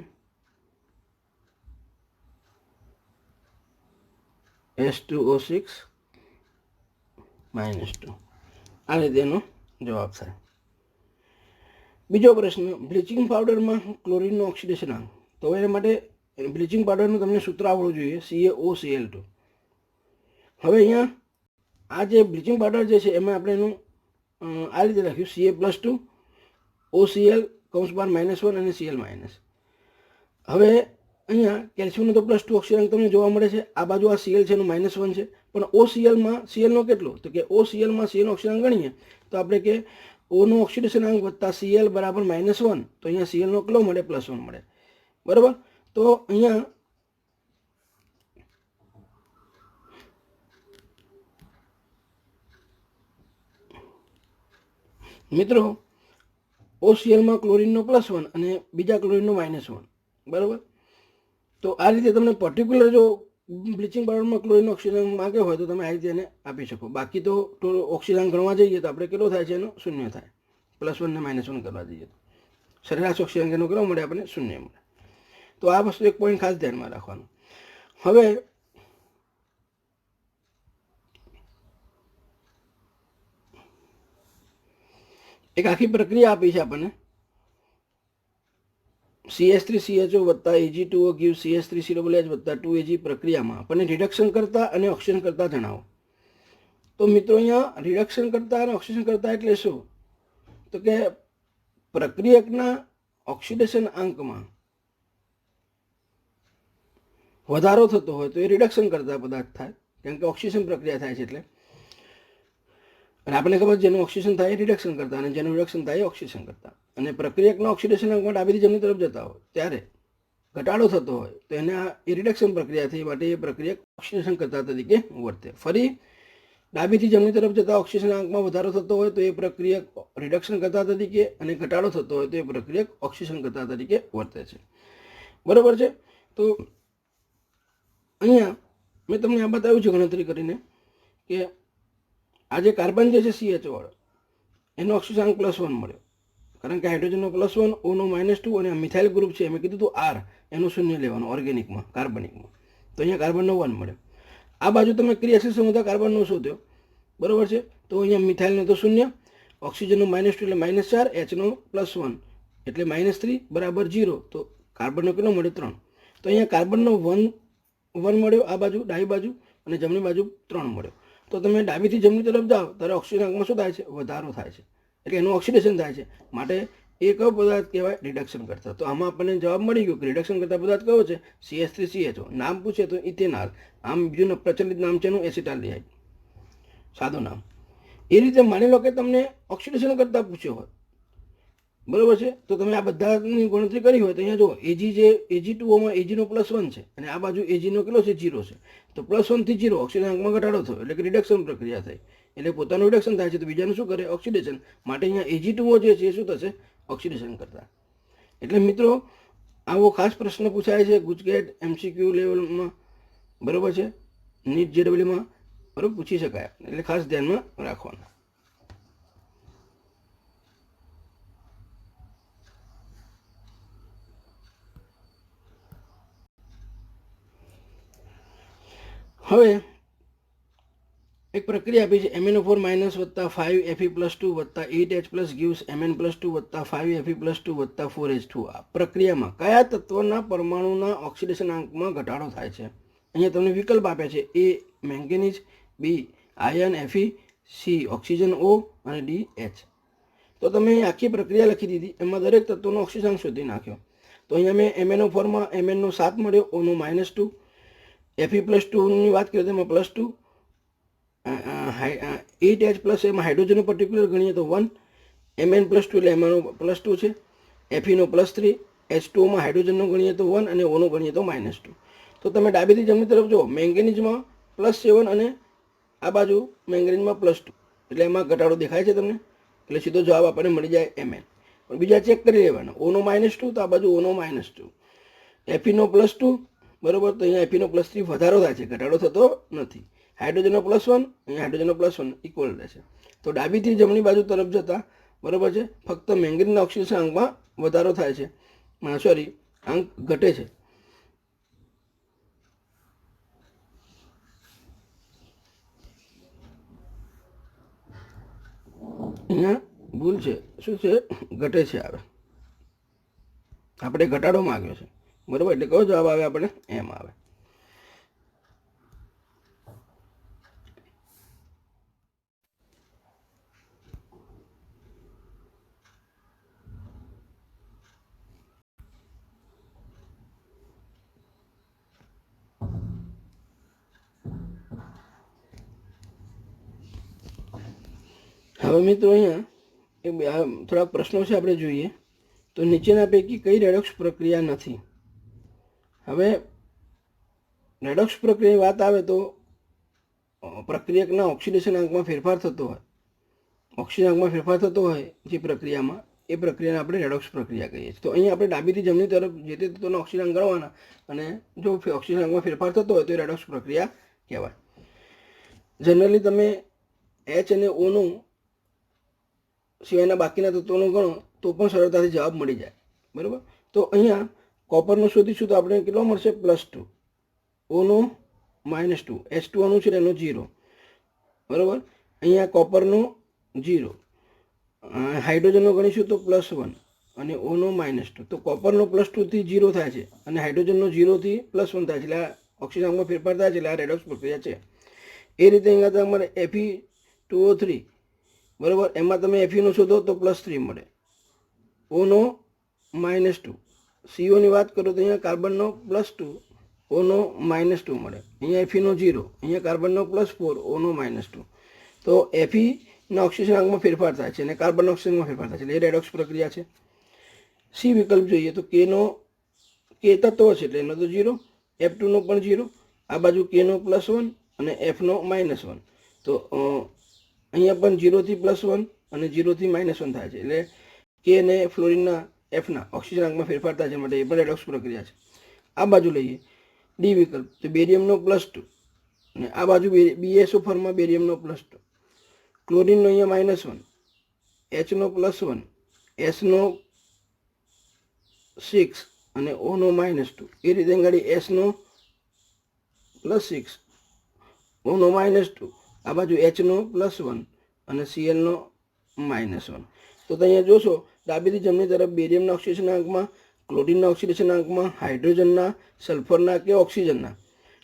H2O6 -2. આ રીતે એનો જવાબ થાય. બીજો પ્રશ્ન, બ્લીચિંગ પાવડરમાં ક્લોરીનનો ઓક્સિડેશન આંક. તો એના માટે બ્લીચિંગ પાવડરનું તમને સૂત્ર આવડવું જોઈએ, CaOCl2. હવે અહીંયા આ જે બ્લીચિંગ પાવડર જે છે એમાં આપણે એનું આ રીતે લખ્યું Ca+2 OCl -1 અને Cl-. હવે અહીંયા કેલ્શિયમનો તો +2 ઓક્સિજન તમને જોવા મળે છે, આ બાજુ આ Cl છે એનું -1 છે, પણ OClમાં Clનો કેટલો? તો કે OClમાં Clનો ઓક્સિજન ગણીએ તો આપણે કે Oનો ઓક્સિડેશન આંક વત્તા Cl બરાબર -1, તો અહીંયા Clનો કેટલો મળે? +1 મળે, બરાબર. તો અહીંયા મિત્રો OClમાં ક્લોરીનનો +1 અને બીજા ક્લોરીનનો -1, બરાબર. તો આ રીતે તમને પર્ટિક્યુલર જો બ્લીચિંગ પાવડરમાં ક્લોરીનનો ઓક્સિજન માંગ્યો હોય તો તમે આ રીતે એને આપી શકો. બાકી તો ઓક્સિજન ગણવા જઈએ તો આપણે કેટલો થાય છે? એનો 0 થાય. +1 ને -1 કરવા જઈએ તો સરેરાશ ઓક્સિજન એનો કેટલો મળે? આપણને 0 મળે. તો આ વસ્તુ એક પોઈન્ટ ખાસ ધ્યાનમાં રાખવાનું. હવે એક આખી પ્રક્રિયા આપી છે આપણને, CH3CHO વત્તા Ag2O give CH3COOH વત્તા 2Ag પ્રક્રિયામાં આપણને રિડક્શન કરતા અને ઓક્સિજન કરતા જણાવો. તો મિત્રો અહીંયા રિડક્શન કરતા અને ઓક્સિડેશન કરતા એટલે શું? તો કે પ્રક્રિયકના ઓક્સિડેશન આંકમાં વધારો થતો હોય તો એ રિડક્શન કરતા પદાર્થ થાય, કારણ કે ઓક્સિજન પ્રક્રિયા થાય છે એટલે. અને આપણને ખબર જેનું ઓક્સિજન થાય એ રિડક્શન કરતા અને જેનું રિડક્શન થાય એ ઓક્સિજન કરતા. અને પ્રક્રિયકના ઓક્સિડેશન આંકમાં ડાબીથી જમણી તરફ જતા હોય ત્યારે ઘટાડો થતો હોય તો એને એ રિડક્શન પ્રક્રિયા થઈ માટે એ પ્રક્રિયક ઓક્સિડેશન કરતા તરીકે વર્તે. ફરી ડાબીથી જમણી તરફ જતા ઓક્સિજન આંકમાં વધારો થતો હોય તો એ પ્રક્રિયક રિડક્શન કરતા તરીકે અને ઘટાડો થતો હોય તો એ પ્રક્રિયક ઓક્સિજન કરતા તરીકે વર્તે છે. બરાબર છે? તો અહીંયા મેં તમને આ બતાવ્યું છે ગણતરી કરીને કે આ જે કાર્બન જે છે CH વાળો એનો ઓક્સિજનાંક +1 મળ્યો, કારણ કે હાઇડ્રોજનનો +1, ઓનો -2 અને મિથાઇલ ગ્રુપ છે મેં કીધું હતું R એનું 0 લેવાનું ઓર્ગેનિકમાં, કાર્બનિકમાં. તો અહીંયા કાર્બનનો 1 મળ્યો. આ બાજુ તમે ક્રિયાશીલ સમુદાય કાર્બનનો શોધ્યો, બરાબર છે? તો અહીંયા મિથાઇલનો તો 0, ઓક્સિજનનો -2 એટલે -4, Hનો +1 એટલે -3 બરાબર 0. તો કાર્બનનો કેટલો મળ્યો? 3. તો અહીંયા કાર્બનનો 1 મળ્યો આ બાજુ ડાબી બાજુ, અને જમણી બાજુ 3 મળ્યો. તો તમે ડાબીથી જમણી તરફ જાઓ ત્યારે ઓક્સિજનાંકમાં શું થાય છે? વધારો થાય છે, એટલે એનું ઓક્સિડેશન થાય છે. માટે એ કયો પદાર્થ કહેવાય? રિડક્શન કરતા. તો આમાં આપણને જવાબ મળી ગયો કે રિડક્શન કરતા પદાર્થ કયો છે? CH3CHO. નામ પૂછે તો ઇથેનોલ. આમ બીજું પ્રચલિત નામ છે એનું એસિટાલ્ડિહાઇડ, સાદું નામ. એ રીતે માની લો કે તમને ઓક્સિડેશન કરતા પૂછ્યો હોય, બરાબર છે? તો તમે આ બધાની ગણતરી કરી હોય તો અહીંયા જો Ag જે Ag2ઓમાં Agનો +1 છે અને આ બાજુ Agનો કેટલો છે? 0 છે. તો +1 થી 0 ઓક્સિજનાંકમાં ઘટાડો થયો એટલે કે રિડક્શન પ્રક્રિયા થઈ, એટલે પોતાનું રિડક્શન થાય છે તો બીજાનું શું કરે? ઓક્સિડેશન. માટે અહીંયા Ag2O જે છે એ શું થશે? ઓક્સિડેશન કરતા. એટલે મિત્રો આવો ખાસ પ્રશ્ન પૂછાય છે ગુજકેટ MCQ લેવલમાં, બરાબર છે? નીટ JEEમાં બરાબર પૂછી શકાય, એટલે ખાસ ધ્યાનમાં રાખવાનું. હવે એક પ્રક્રિયા આપી છે MnO4- +5 Fe+2 8H+ gives Mn+2 +5 Fe+2 4H2. આ પ્રક્રિયામાં કયા તત્વના પરમાણુના ઓક્સિડેશન આંકમાં ઘટાડો થાય છે? અહીંયા તમને વિકલ્પ આપ્યા છે: A manganese, B iron Fe, C oxygen O અને D H. તો તમે આખી પ્રક્રિયા લખી દીધી, એમાં દરેક તત્વનો ઓક્સિજનાંક શોધી નાખ્યો. તો અહીંયા મેં MnO4માં Mnનો 7 મળ્યો, Oનો -2, Fe+2ની વાત કરીએ તો એમાં +2, 8H+ એમાં હાઇડ્રોજનનો પર્ટિક્યુલર ગણીએ તો 1, Mn+2 એટલે એમાંનો +2 છે, Feનો +3, H2ઓમાં હાઇડ્રોજનનો ગણીએ તો 1 અને Oનો ગણીએ તો -2. તો તમે ડાબીથી જમણી તરફ જુઓ, મેંગેનીઝમાં +7 અને આ બાજુ મેંગેનીઝમાં +2 એટલે એમાં ઘટાડો દેખાય છે તમને, એટલે સીધો જવાબ આપણને મળી જાય Mn. પણ બીજા ચેક કરી લેવાના. Oનો -2 તો આ બાજુ Oનો -2, Feનો +2, બરાબર? તો અહીંયા Feનો +3 વધારો થાય છે, ઘટાડો થતો નથી. હાઇડ્રોજનનો +1, અહીંયા હાઇડ્રોજનનો +1 ઇક્વલ રહેશે. તો ડાબીથી જમણી બાજુ તરફ જતા, બરાબર છે, ફક્ત મેંગેનીઝના ઓક્સિડેશન આંકમાં વધારો થાય છે, સોરી આંક ઘટે છે. અહીંયા ભૂલ છે, શું છે? ઘટે છે. આવે આપણે ઘટાડો માંગ્યો છે, બરાબર? એટલે કયો જવાબ આવે? આપણે એમ આવે. હવે મિત્રો અહીંયા થોડાક પ્રશ્નો છે, આપણે જોઈએ. તો નીચેના પૈકી કઈ રેડોક્સ પ્રક્રિયા નથી? હવે રેડોક્સ પ્રક્રિયાની વાત આવે તો પ્રક્રિયકના ઓક્સિડેશન આંકમાં ફેરફાર થતો હોય, ઓક્સિજન આંકમાં ફેરફાર થતો હોય જે પ્રક્રિયામાં, એ પ્રક્રિયાને આપણે રેડોક્સ પ્રક્રિયા કહીએ છીએ. તો અહીંયા આપણે ડાબીથી જમણી તરફ જે તે તત્વોના ઓક્સિજન આંક ગણવાના, અને જો ઓક્સિજન આંકમાં ફેરફાર થતો હોય તો એ રેડોક્સ પ્રક્રિયા કહેવાય. જનરલી તમે H અને Oનું સિવાયના બાકીના તત્વોનો ગણો તો પણ સરળતાથી જવાબ મળી જાય, બરાબર? તો અહીંયા કોપરનું શોધીશું તો આપણે કેટલો મળશે? +2, ઓનો -2, H2ઓનું છે એનો 0, બરાબર? અહીંયા કોપરનો 0, હાઇડ્રોજનનો ગણીશું તો +1 અને ઓનો -2. તો કોપરનો +2 થી 0 થાય છે અને હાઇડ્રોજનનો 0 થી +1 થાય છે, એટલે ઓક્સિજનમાં ફેરફાર થાય છે, એટલે આ રેડોક્સ પ્રક્રિયા છે. એ રીતે અહીંયા તમારે 2O3 બરાબર. એમાં તમે Fe શોધો તો +3 મળે, ઓનો -2. CO વાત કરો તો અહીંયા કાર્બનનો +2, ઓનો -2 મળે. અહીંયા Fe 0, અહીંયા કાર્બનનો +4, ઓનો -2. તો Feના ઓક્સિજનાંકમાં ફેરફાર થાય છે અને કાર્બનના ઓક્સિજનમાં ફેરફાર થાય છે, એટલે એ રેડોક્સ પ્રક્રિયા છે. સી વિકલ્પ જોઈએ તો કે તત્વ છે એટલે એનો તો 0, F2નો પણ 0, આ બાજુ Kનો +1 અને Fનો -1. તો અહીંયા પણ 0 થી +1 અને 0 થી -1 થાય છે, એટલે કે અને ફ્લોરિનના Fના ઓક્સિજનાંકમાં ફેરફાર થાય છે, માટે એ પણ રેડોક્સ પ્રક્રિયા છે. આ બાજુ લઈએ ડી વિકલ્પ તો બેરિયમનો +2 અને આ બાજુ BSO4માં બેરિયમનો +2, ક્લોરિનનો અહીંયા -1, Hનો +1, Sનો 6 અને ઓનો -2. એ રીતે ગાડી Sનો +6, ઓનો -2, આ બાજુ Hનો +1 અને Clનો -1. તો અહીંયા જોશો ડાબીથી જમણી તરફ બેરિયમના ઓક્સિડેશનાંકમાં, ક્લોરિનના ઓક્સિડેશનાંકમાં, હાઇડ્રોજનના, સલ્ફરના કે ઓક્સિજનના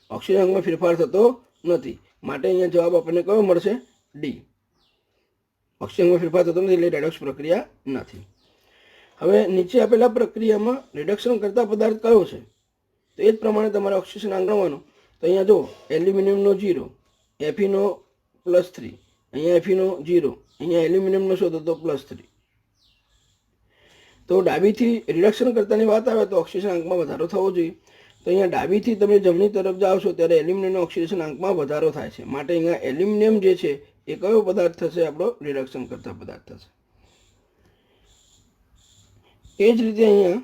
ઓક્સિજનાંકમાં ફેરફાર થતો નથી, માટે અહીંયા જવાબ આપણને કયો મળશે? ડી. ઓક્સિજનમાં ફેરફાર થતો નથી એટલે રેડોક્સ પ્રક્રિયા નથી. હવે નીચે આપેલા પ્રક્રિયામાં રિડક્શન કરતા પદાર્થ કયો છે? તો એ જ પ્રમાણે તમારે ઓક્સિજનાંક ગણવાનો. તો અહીંયા જો એલ્યુમિનિયમનો 0, Feનો +3, અહીંયા Feનો 0, અહીંયા એલ્યુમિનિયમનો શોધો તો +3. તો ડાબીથી રિડક્શન કરતાની વાત આવે તો ઓક્સિજનાંકમાં વધારો થવો જોઈએ. તો અહીંયા ડાબીથી તમે જમણી તરફ જાઓ છો ત્યારે એલ્યુમિનિયમના ઓક્સિડેશનાંકમાં વધારો થાય છે, માટે અહીંયા એલ્યુમિનિયમ જે છે એ કયો પદાર્થ થશે? આપણો રિડક્શન કરતા પદાર્થ થશે. એ જ રીતે અહીંયા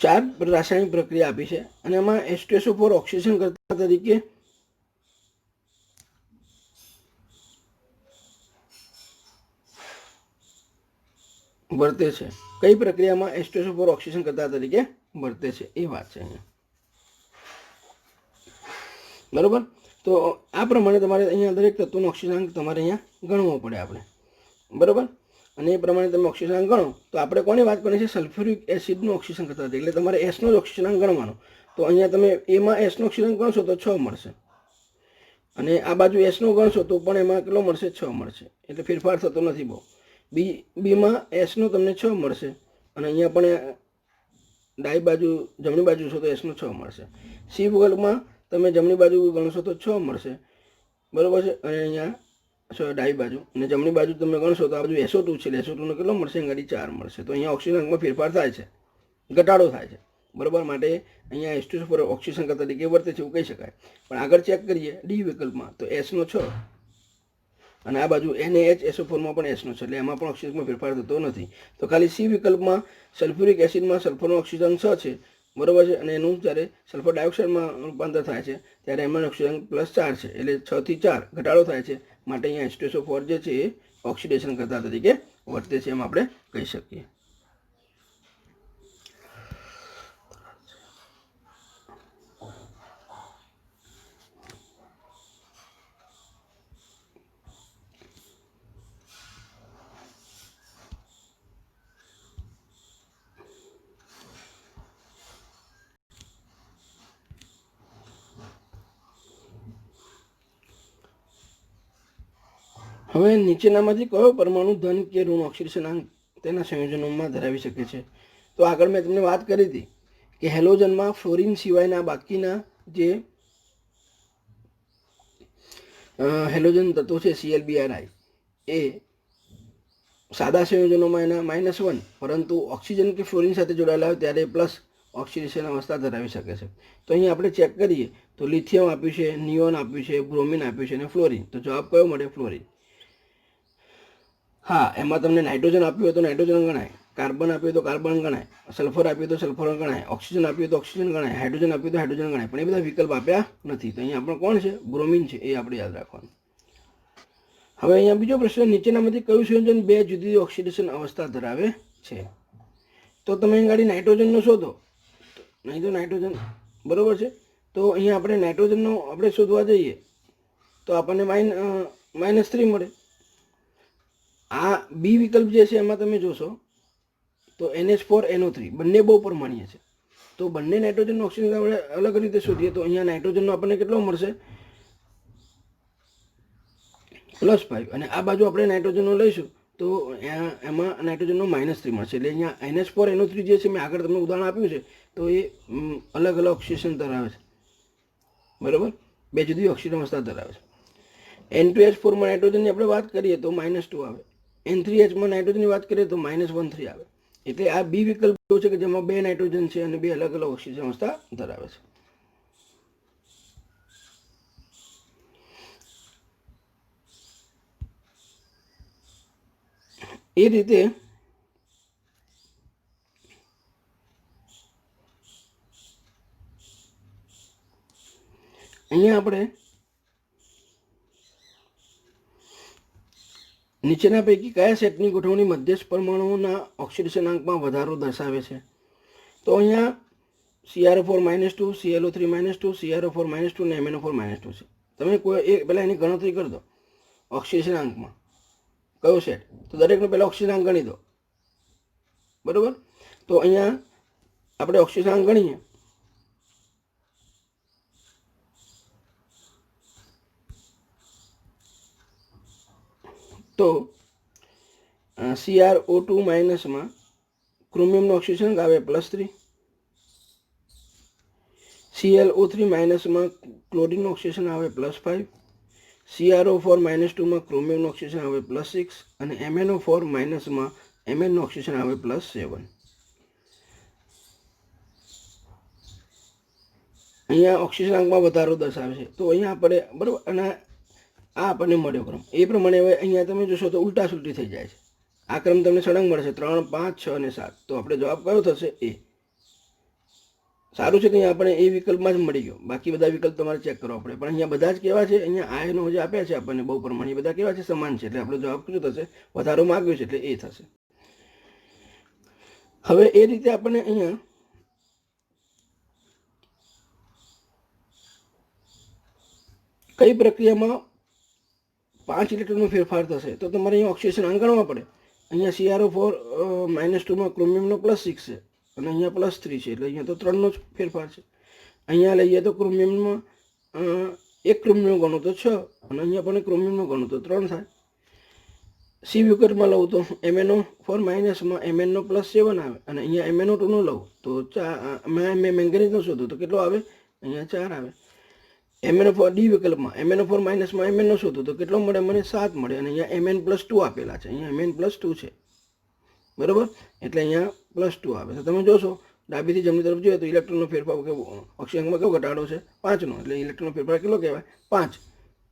ચાર રાસાયણિક પ્રક્રિયા આપી છે અને એમાં H2SO4 ઓક્સિજન કરતા તરીકે વર્તે છે. કઈ પ્રક્રિયામાં H2SO4 ઓક્સિજન કરતા તરીકે વર્તે છે એ વાત છે અહીંયા, બરોબર. તો આ પ્રમાણે તમારે અહીંયા દરેક તત્વનો ઓક્સિજનાંક તમારે અહીંયા ગણવો પડે આપણે, બરોબર. અને એ પ્રમાણે તમે ઓક્સિજનાંક ગણો તો આપણે કોની વાત કરીએ છીએ? સલ્ફ્યુરિક એસિડનું ઓક્સિજન કરતા હતા, એટલે તમારે Sનો જ ઓક્સિજનાંક ગણવાનો. તો અહીંયા તમે એમાં Sનો ઓક્સિજનાંક ગણશો તો 6 મળશે અને આ બાજુ Sનો ગણશો તો પણ એમાં કેટલો મળશે? 6 મળશે, એટલે ફેરફાર થતો નથી બહુ. બીમાં Sનો તમને 6 મળશે અને અહીંયા પણ ડાબી બાજુ જમણી બાજુ છો તો Sનો 6 મળશે. સી વિકલ્પમાં તમે જમણી બાજુ ગણશો તો 6 મળશે, બરોબર છે, અને અહીંયા ડાબી બાજુ અને જમણી બાજુ તમે ગણશો તો આ બાજુ SO2 છે, SO2નો કેટલો મળશે? ગાડી 4 મળશે. તો અહીંયા ઓક્સિજનાંકમાં ફેરફાર થાય છે, ઘટાડો થાય છે, બરોબર. માટે અહીંયા H2SO4 ઓક્સિજન કરતા તરીકે વર્તે છે એવું કહી શકાય. પણ આગળ ચેક કરીએ ડી વિકલ્પમાં તો Sનો 6 અને આ બાજુ NaHSO4માં પણ Sનો છે, એટલે એમાં પણ ઓક્સિજનમાં ફેરફાર થતો નથી. તો ખાલી સી વિકલ્પમાં સલ્ફ્યુરિક એસિડમાં સલ્ફરનો ઓક્સિજન 6 છે, બરોબર છે, અને એનું જ્યારે સલ્ફર ડાયોક્સાઇડમાં રૂપાંતર થાય છે ત્યારે એમાં ઓક્સિજન +4 છે, એટલે 6 થી 4 ઘટાડો થાય છે. માટે અહીંયા H2SO4 જે છે એ ઓક્સિડેશન કરતા તરીકે વર્તે છે એમ આપણે કહી શકીએ. હવે નીચેનામાંથી કયો પરમાણુ ધન કે ઋણ ઓક્સિડેશનાંક તેના સંયોજનોમાં ધરાવી શકે છે? તો આગળ મેં તમને વાત કરી હતી કે હેલોજનમાં ફ્લોરિન સિવાયના બાકીના જે હેલોજન તત્વો છે ClBrI એ સાદા સંયોજનોમાં એના -1, પરંતુ ઓક્સિજન કે ફ્લોરિન સાથે જોડાયેલા હોય ત્યારે પ્લસ ઓક્સિડેશન અવસ્થા ધરાવી શકે છે. તો અહીંયા આપણે ચેક કરીએ તો લિથિયમ આપ્યું છે, નિયોન આપ્યું છે, બ્રોમિન આપ્યું છે અને ફ્લોરિન. તો જવાબ કયો મળે? ફ્લોરિન. હા, એમાં તમને નાઇટ્રોજન આપ્યું હોય તો નાઇટ્રોજન ગણાય, કાર્બન આપ્યું તો કાર્બન ગણાય, સલ્ફર આપ્યું તો સલ્ફર ગણાય, ઓક્સિજન આપ્યું તો ઓક્સિજન ગણાય, હાઇડ્રોજન આપ્યું તો હાઇડ્રોજન ગણાય, પણ એ બધા વિકલ્પ આપ્યા નથી. તો અહીંયા આપણે કોણ છે? બ્રોમિન છે, એ આપણે યાદ રાખવાનું. હવે અહીંયા બીજો પ્રશ્ન, નીચેનામાંથી કયું સંયોજન 2 જુદી જુદી ઓક્સિડેશન અવસ્થા ધરાવે છે? તો તમે અહીં ગાડી નાઇટ્રોજનનો શોધો, નહીં તો નાઇટ્રોજન બરાબર છે. તો અહીંયા આપણે નાઇટ્રોજનનો આપણે શોધવા જઈએ તો આપણને -3 મળે. આ બી વિકલ્પ જે છે એમાં તમે જોશો તો NH4NO3 બંને બહુ પરમાણીય છે. તો બંને નાઇટ્રોજનનો ઓક્સિજન આપણે અલગ રીતે શોધીએ તો અહીંયા નાઇટ્રોજનનો આપણને કેટલો મળશે +5 અને આ બાજુ આપણે નાઇટ્રોજનનો લઈશું તો એમાં નાઇટ્રોજનનો -3 મળશે. એટલે અહીંયા NH4NO3 જે છે મેં આગળ તમને ઉદાહરણ આપ્યું છે તો એ અલગ અલગ ઓક્સિજન ધરાવે છે, બરાબર, બે જુદી ઓક્સિજન અવસ્થા ધરાવે છે. N2H4માં નાઇટ્રોજનની આપણે વાત કરીએ તો -2 આવે. N3Hમાં નાઇટ્રોજનની વાત કરીએ તો -13 આવે. એટલે આ બી વિકલ્પ એવો છે કે જેમાં બે નાઇટ્રોજન છે અને બે અલગ અલગ ઓક્સિજન અવસ્થા ધરાવે છે. એ રીતે અહીંયા આપણે નીચેના પૈકી કયા સેટની ગોઠવણી મધ્યસ્થ પરમાણુઓના ઓક્સિડેશનાંકમાં વધારો દર્શાવે છે? તો અહીંયા CrO4-2, ClO3-2, CrO4-2 અને MnO4-2 છે. તમે કોઈ પહેલાં એની ગણતરી કરી દો ઓક્સિડેશનાંકમાં કયો સેટ, તો દરેકનો પહેલાં ઓક્સિજનાંક ગણી દો, બરાબર. તો અહીંયા આપણે ઓક્સિજનાંક ગણીએ તો CrO2- માં ક્રોમિયમનો ઓક્સિજનાંક આવે +3, ClO3- માં ક્લોરીનનો ઓક્સિજન આવે +5, CrO4-2 માં ક્રોમિયમનો ઓક્સિજન આવે +6 અને MnO4- માં Mnનો ઓક્સિજન આવે +7. અહીંયા ઓક્સિજનાંકમાં વધારો દર્શાવે છે. તો અહીંયા આપણે બરાબર અને આ આપણને મળ્યો ક્રમ. એ પ્રમાણે હવે અહીંયા તમે જોશો તો ઉલટા સુલટી થઈ જાય છે. આ ક્રમ તમને સળંગ મળશે 3, 5, 6 અને 7. તો આપણે જવાબ કયો થશે? એ. સારું છે કે અહીંયા આપણે એ વિકલ્પમાં જ મળી ગયો, બાકી બધા વિકલ્પ તમારે ચેક કરવા પડે. પણ અહીંયા બધા જ કેવા છે, અહીંયા આયનો જે આપ્યા છે આપણને બહુ પ્રમાણે બધા કેવા છે? સમાન છે. એટલે આપણો જવાબ કયો થશે? વધારો માગ્યો છે એટલે એ થશે. હવે એ રીતે આપણને અહીંયા કઈ પ્રક્રિયામાં 5 ઇલેક્ટ્રોનનો ફેરફાર થશે તો તમારે અહીંયા ઓક્સિજન ગણવા પડે. અહીંયા CrO4-2માં ક્રોમિયમનો +6 છે અને અહીંયા +3 છે એટલે અહીંયા તો 3નો જ ફેરફાર છે. અહીંયા લઈએ તો ક્રોમિયમમાં એક ક્રોમિયમનો ગણો તો 6 અને અહીંયા પણ ક્રોમિયમનો ગણો તો 3 થાય. સી વિકલ્પમાં લઉં તો MnO4- માં Mnનો +7 આવે અને અહીંયા MnO2નો લઉં તો મેં મેંગેનીઝનો શોધું તો કેટલો આવે? અહીંયા 4 આવે. MnO4 ડી વિકલ્પમાં MnO4- માં Mnનો શોધું તો કેટલો મળે? મને 7 મળે અને અહીંયા Mn+2 આપેલા છે, અહીંયા Mn+2 છે, બરાબર. એટલે અહીંયા +2 આવે છે. તમે જોશો ડાબીથી જમણી તરફ જોઈએ તો ઇલેક્ટ્રોનનો ફેરફાર ઓક્સિજનમાં કેવો ઘટાડો છે? 5નો. એટલે ઇલેક્ટ્રોનનો ફેરફાર કેટલો કહેવાય? 5,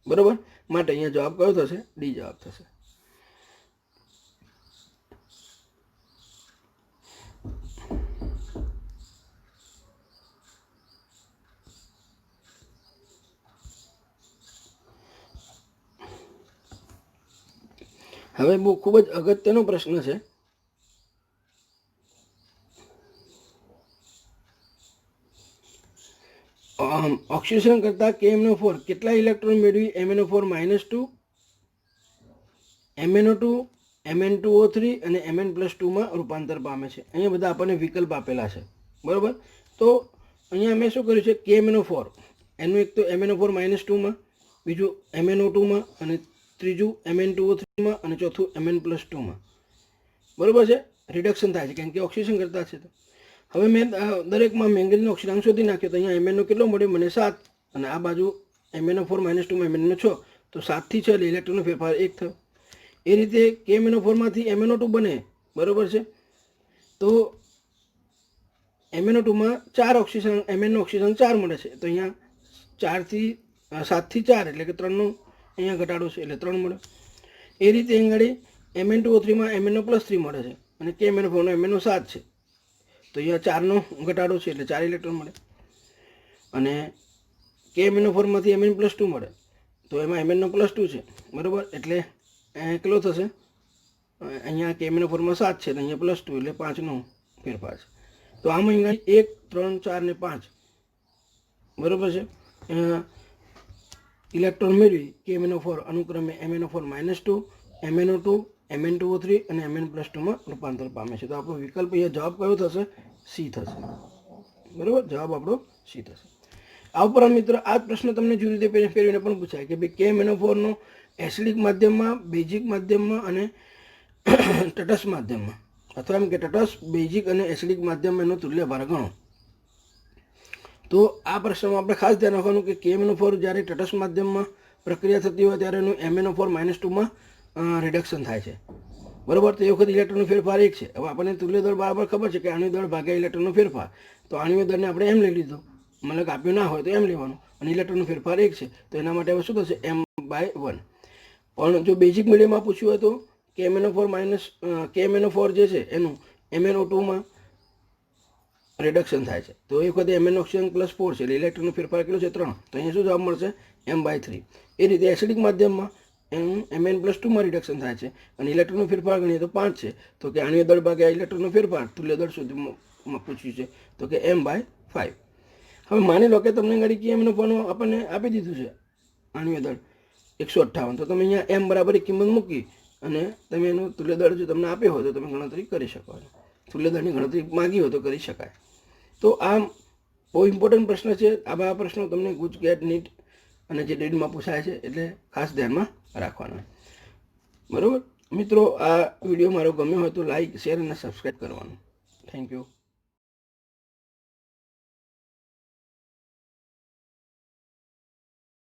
બરાબર. માટે અહીંયા જવાબ કયો થશે? ડી જવાબ થશે. હવે બહુ ખૂબ જ અગત્યનો પ્રશ્ન છે. ઓક્સિડેશન કરતા KMnO4 કેટલા ઇલેક્ટ્રોન મેળવી MnO4-2, MnO2, Mn2O3 અને Mn+2માં રૂપાંતર પામે છે? અહીંયા બધા આપણને વિકલ્પ આપેલા છે, બરાબર. તો અહીંયા મેં શું કર્યું છે? KMnO4 એનું એક તો MnO4-2માં, બીજું MnO2માં અને ત્રીજું Mn2O3માં અને ચોથું Mn+2માં, બરાબર છે. રિડક્શન થાય છે કારણ કે ઓક્સિડેશન કરતા છે. તો હવે મેં દરેકમાં મેંગેનીઝનો ઓક્સિડાંક શોધી નાખ્યો તો અહીંયા Mnનો કેટલો મળ્યો? મને 7 અને આ બાજુ MnO4-2માં Mnનો 6, તો 7 થી 6 એટલે ઇલેક્ટ્રોનનો ફેરફાર 1 થયો. એ રીતે KMnO4માંથી MnO2 બને, બરાબર છે. તો MnO2માં 4 ઓક્સિજન, Mnનો ઓક્સિજન 4 મળે છે. તો અહીંયા 7 થી 4 એટલે કે 3નો અહીંયા ઘટાડો છે એટલે 3 મળે. એ રીતે અહીં Mn2O3માં Mnનો +3 મળે છે અને KMnO4નો Mnનો 7 છે. તો અહીંયા 4નો ઘટાડો છે એટલે 4 ઇલેક્ટ્રોન મળે. અને KMnO4માંથી Mn+2 મળે તો એમાં Mnનો +2 છે, બરાબર. એટલે કેટલો થશે? અહીંયા KMnO4માં 7 છે તો અહીંયા +2 એટલે 5નો ફેરફાર છે. તો આમાં અહીંયા 1, 3, 4 ને 5 બરાબર છે. ઇલેક્ટ્રોન મેળવી KMnO4 અનુક્રમે MnO4 -2, MnO2, Mn2O3 અને Mn+2માં રૂપાંતર પામે છે. તો આપણો વિકલ્પ અહીંયા જવાબ કયો થશે? સી થશે. બરાબર, જવાબ આપણો સી થશે. આ ઉપરાંત મિત્ર આ જ પ્રશ્ન તમને જુદી રીતે ફેરવીને પણ પૂછાય કે ભાઈ KMnO4નો એસિડિક માધ્યમમાં, બેઝિક માધ્યમમાં અને તટસ્થ માધ્યમમાં, અથવા એમ કે તટસ્થ, બેઝિક અને એસિડિક માધ્યમમાં એનો તુલ્ય ભાર ગણો. તો આ પ્રશ્નમાં આપણે ખાસ ધ્યાન રાખવાનું કે KMnO4 જ્યારે તટસ્થ માધ્યમમાં પ્રક્રિયા થતી હોય ત્યારે એનું MnO4 -2માં રિડક્શન થાય છે. બરાબર, તો એ વખતે ઇલેક્ટ્રોનનો ફેરફાર 1 છે. હવે આપણને તુલ્ય દળ બરાબર ખબર છે કે આણ્વિક દળ ભાગ્યા ઇલેક્ટ્રોનનો ફેરફાર, તો આણ્વિક દળને આપણે એમ લઈ લીધો, મતલબ આપ્યું ના હોય તો એમ લેવાનું, અને ઇલેક્ટ્રોનનો ફેરફાર 1 છે, તો એના માટે હવે શું થશે? m/1. પણ જો બેઝિક મીડિયમમાં પૂછ્યું હોય તો KMnO4 જે છે એનું MnO2માં રિડક્શન થાય છે, તો એ વખતે MnO+4 છે, એટલે ઇલેક્ટ્રોનનો ફેરફાર કેટલો છે? 3. તો અહીંયા શું જવાબ મળશે? m/3. એ રીતે એસિડિક માધ્યમમાં Mn+2માં રિડક્શન થાય છે અને ઇલેક્ટ્રોનનો ફેરફાર ગણીએ તો 5 છે, તો કે આણ્વિક દળ ભાગ્યા ઇલેક્ટ્રોનનો ફેરફાર તુલ્ય દળ સુધીમાં પૂછ્યું છે, તો કે m/5. હવે માની લો કે તમને ઘડી KMnO4 આપણને આપી દીધું છે આણ્વિક દળ 158, તો તમે અહીંયા m બરાબર એક કિંમત મૂકી અને તમે એનું તુલ્ય દળ જો તમને આપ્યો હોય તો તમે ગણતરી કરી શકો છો. તુલ્ય દળની ગણતરી માગી હોય તો કરી શકાય. તો આ બહુ ઇમ્પોર્ટન્ટ પ્રશ્ન છે. આ પ્રશ્નો તમને ગુજકેટ, નીટ અને જે ડેડમાં પૂછાય છે, એટલે ખાસ ધ્યાનમાં રાખવાના. બરાબર મિત્રો, આ વિડીયો મારો ગમ્યો હોય તો લાઈક, શેર અને સબસ્ક્રાઈબ કરવાનું. Thank you.